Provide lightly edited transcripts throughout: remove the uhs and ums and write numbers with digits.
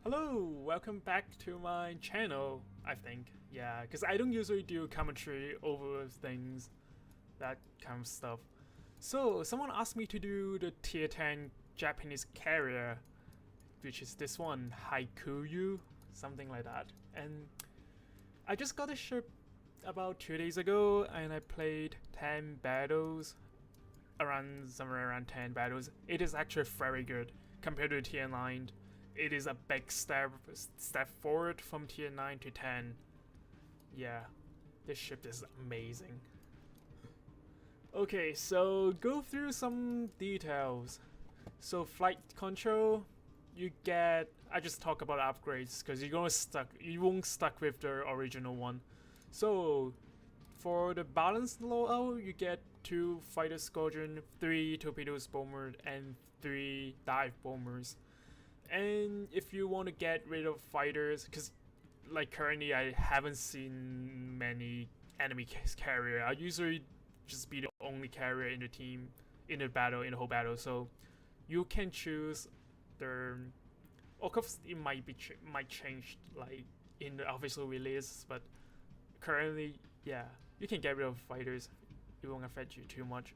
Hello, welcome back to my channel, I think. Yeah, because I don't usually do commentary over things, that kind of stuff. So, someone asked me to do the tier 10 Japanese carrier, which is this one, Hakuryu, something like that. And I just got a ship about 2 days ago, and I played 10 battles, somewhere around 10 battles. It is actually very good compared to tier 9. It is a big step forward from tier 9 to 10. Yeah, this ship is amazing. Okay, so go through some details. So flight control, you get. I just talk about upgrades because you won't stuck with the original one. So for the balanced loadout, you get 2 fighter squadron, 3 torpedoes bomber, and 3 dive bombers. And if you want to get rid of fighters, because like currently I haven't seen many enemy carrier. I usually just be the only carrier in the team in the whole battle. So you can choose the. Of course, it might change like in the official release, but currently, yeah, you can get rid of fighters. It won't affect you too much.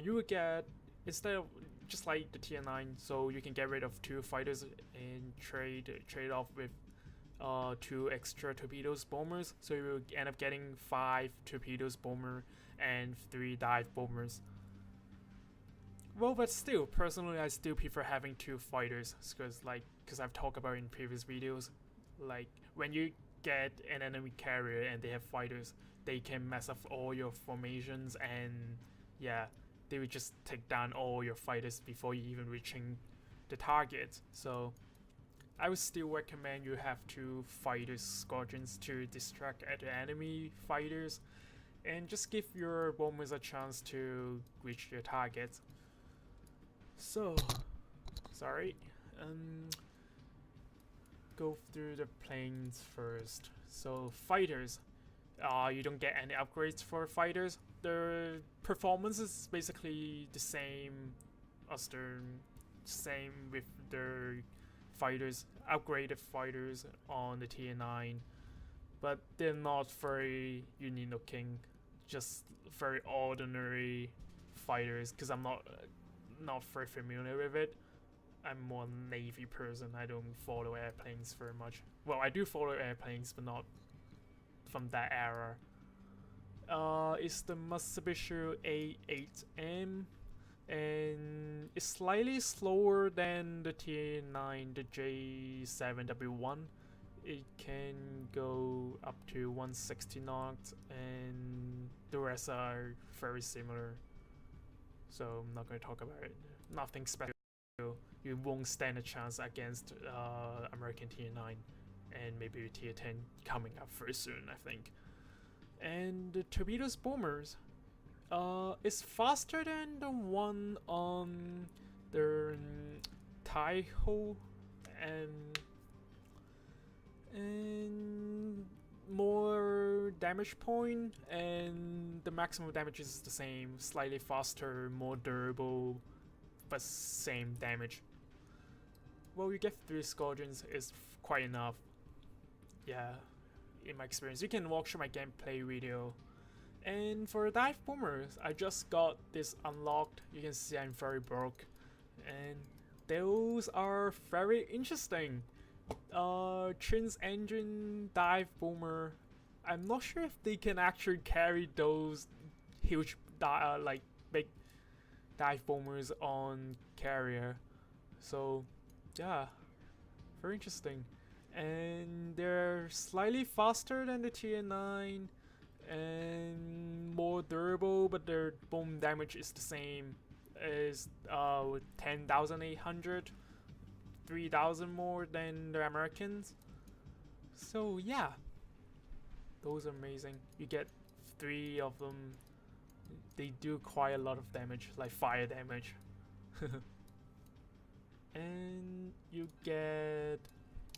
You will get, instead of just like the tier 9, so you can get rid of 2 fighters and trade off with 2 extra torpedoes bombers, so you will end up getting 5 torpedoes bomber and 3 dive bombers. Well, but still, personally, I still prefer having 2 fighters, because I've talked about in previous videos, like when you get an enemy carrier and they have fighters, they can mess up all your formations, and yeah, they would just take down all your fighters before you even reaching the target. So I would still recommend you have 2 fighter squadrons to distract at the enemy fighters and just give your bombers a chance to reach your target. So, sorry, go through the planes first. So fighters, you don't get any upgrades for fighters. The performance is basically the same as same with the fighters, upgraded fighters on the tier 9, but they're not very unique looking, just very ordinary fighters, because I'm not very familiar with it. I'm more Navy person. I don't follow airplanes very much. Well, I do follow airplanes, but not from that era. It's the Mitsubishi A8M, and it's slightly slower than the tier 9, the J7W1. It can go up to 160 knots, and the rest are very similar. So I'm not going to talk about it. Nothing special. You won't stand a chance against American tier 9 and maybe tier 10 coming up very soon, I think. And the torpedoes bombers is faster than the one on the Taiho, and more damage point, and the maximum damage is the same, slightly faster, more durable, but same damage. Well, you get 3 squadrons is quite enough. Yeah, in my experience. You can watch my gameplay video. And for dive bombers, I just got this unlocked. You can see I'm very broke, and those are very interesting. Trin's engine dive bomber. I'm not sure if they can actually carry those huge, big dive bombers on carrier. So, yeah, very interesting. And they're slightly faster than the tier 9 and more durable, but their bomb damage is the same as 10,800, 3,000 more than the Americans. So yeah, those are amazing. You get 3 of them. They do quite a lot of damage, like fire damage. And you get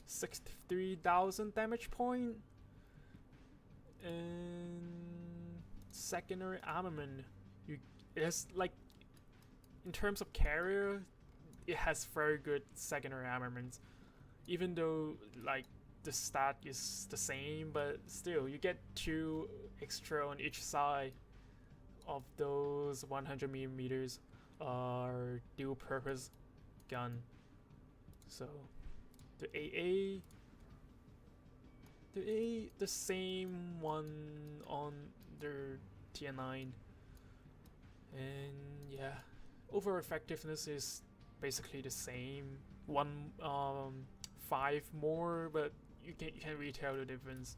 63,000 damage point, and secondary armament. It's like, in terms of carrier, it has very good secondary armaments. even though like the stat is the same, but still you get 2 extra on each side of those 100 millimeters dual purpose gun. So the AA, the same one on their tier 9, and yeah, overall effectiveness is basically the same. 5 more, but you can really tell the difference,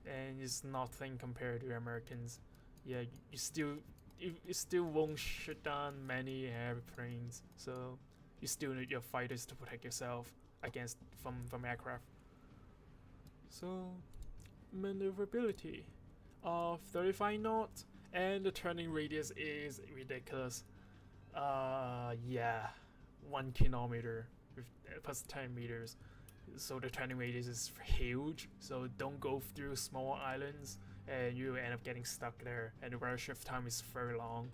and it's nothing compared to Americans. Yeah, you still won't shoot down many airplanes, so you still need your fighters to protect yourself against from aircraft. So maneuverability of 35 knots, and the turning radius is ridiculous. Yeah, 1 kilometer with plus 10 meters. So the turning radius is huge. So don't go through small islands, and you end up getting stuck there. And the weather shift time is very long.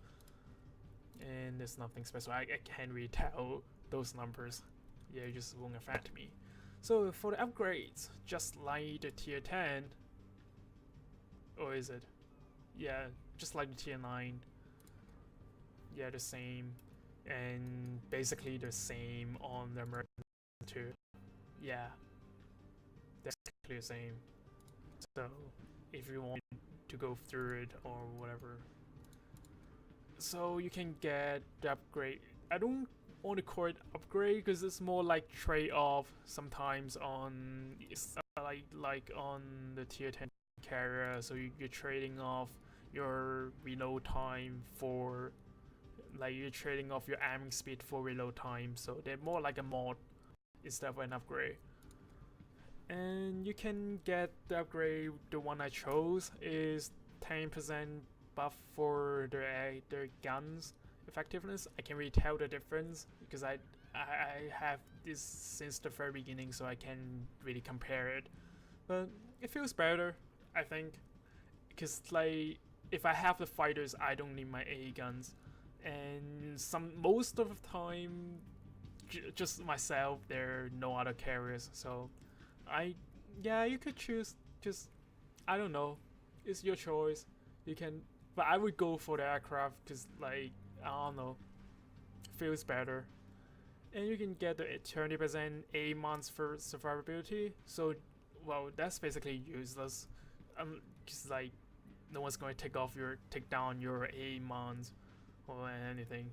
And there's nothing special. I can't really tell those numbers. Yeah, it just won't affect me. So for the upgrades, just like the tier 10, or is it? Yeah, just like the tier 9. Yeah, the same, and basically the same on the American too. Yeah, that's exactly the same. So if you want to go through it or whatever, so you can get the upgrade. I don't want to call it upgrade because it's more like trade-off sometimes on like on the tier 10 carrier. So you're trading off your reload time for, like, you're trading off your aiming speed for reload time. So they're more like a mod instead of an upgrade. And you can get the upgrade. The one I chose is 10% buff for their guns effectiveness. I can really tell the difference because I have this since the very beginning, so I can really compare it. But it feels better, I think, because like if I have the fighters, I don't need my A guns, and most of the time, just myself. There are no other carriers, so you could choose. Just, I don't know, it's your choice. You can, but I would go for the aircraft because, like, I don't know, feels better. And you can get the 20% A months for survivability. So, well, that's basically useless. Cause like no one's going to take down your A months or anything.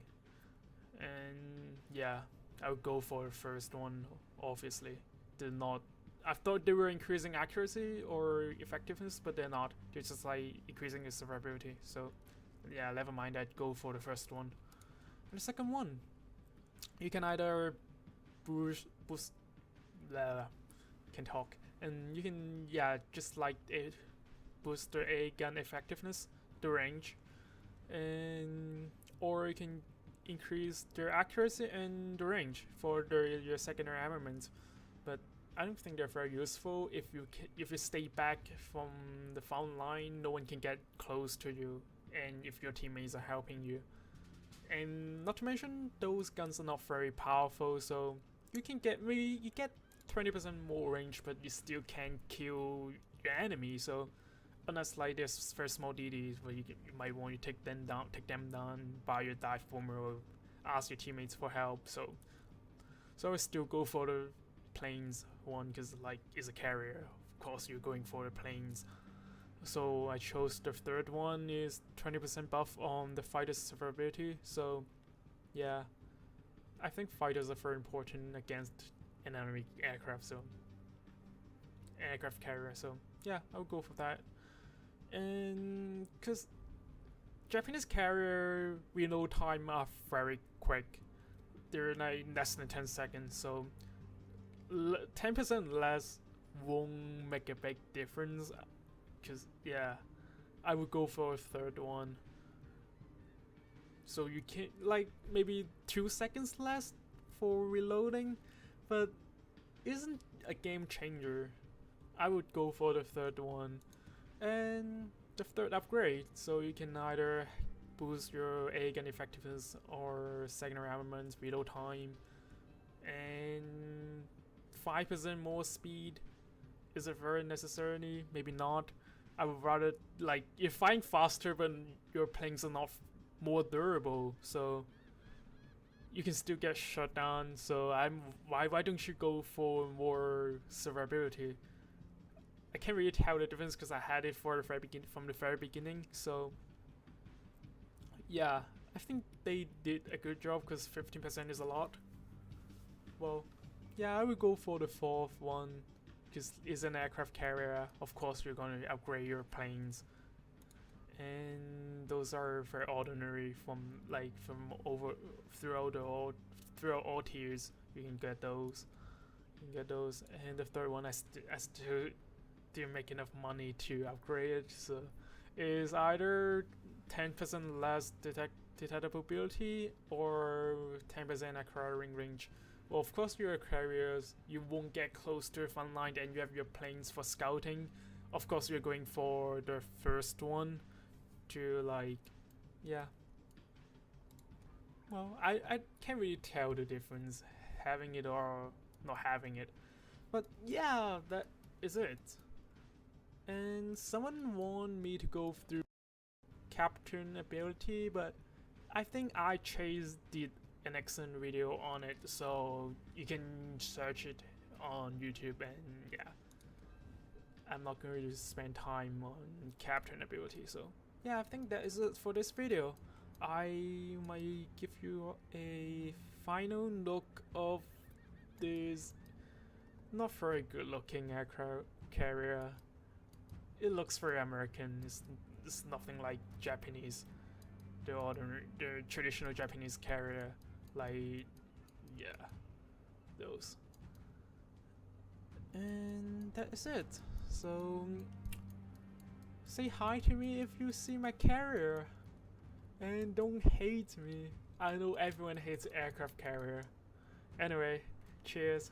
And yeah, I would go for the first one. Obviously, they're not. I thought they were increasing accuracy or effectiveness, but they're not. They're just like increasing the survivability. So yeah, never mind. I'd go for the first one. And the second one, you can either boost can talk, and you can, yeah, just like it, boost the A gun effectiveness, the range, and or you can increase their accuracy and the range for your secondary armaments. But I don't think they're very useful. If you stay back from the front line, no one can get close to you, and if your teammates are helping you. And not to mention, those guns are not very powerful, so you get 20% more range, but you still can't kill your enemy. So unless like there's very small DDs where you might want to take them down by your dive bomber or ask your teammates for help. So I still go for the planes one because like it's a carrier. Of course, you're going for the planes. So I chose the third one is 20% buff on the fighter's survivability. So yeah, I think fighters are very important against an enemy aircraft carrier. So yeah, I'll go for that. And because Japanese carrier reload time are very quick, they're like less than 10 seconds. So 10% less won't make a big difference. Because yeah, I would go for a third one. So you can like maybe 2 seconds less for reloading, but isn't a game changer. I would go for the third one. And the third upgrade, so you can either boost your A gun effectiveness or secondary armaments reload time. And 5% more speed. Is it very necessary? Maybe not. I would rather, like, you're flying faster but your planes are not more durable, so you can still get shut down. So why don't you go for more survivability? I can't really tell the difference because I had it from the very beginning. So yeah, I think they did a good job because 15% is a lot. Well, yeah, I would go for the fourth one because it's an aircraft carrier. Of course, you're gonna upgrade your planes, and those are very ordinary throughout all tiers. You can get those. And the third one, I still didn't make enough money to upgrade it, so is either 10% less detectability or 10% acquiring range. Well, of course, your carriers, you won't get close to the front line, and you have your planes for scouting. Of course, you're going for the first one to, like, yeah. Well, I can't really tell the difference having it or not having it. But yeah, that is it. And someone wanted me to go through captain ability, but I think IJN did an excellent video on it, so you can search it on YouTube, and yeah, I'm not going to spend time on captain ability. So yeah, I think that is it for this video. I might give you a final look of this not very good looking aircraft carrier. It looks very American. It's nothing like Japanese, the traditional Japanese carrier, like, yeah, those. And that is it. So say hi to me if you see my carrier, and don't hate me. I know everyone hates aircraft carrier. Anyway, cheers.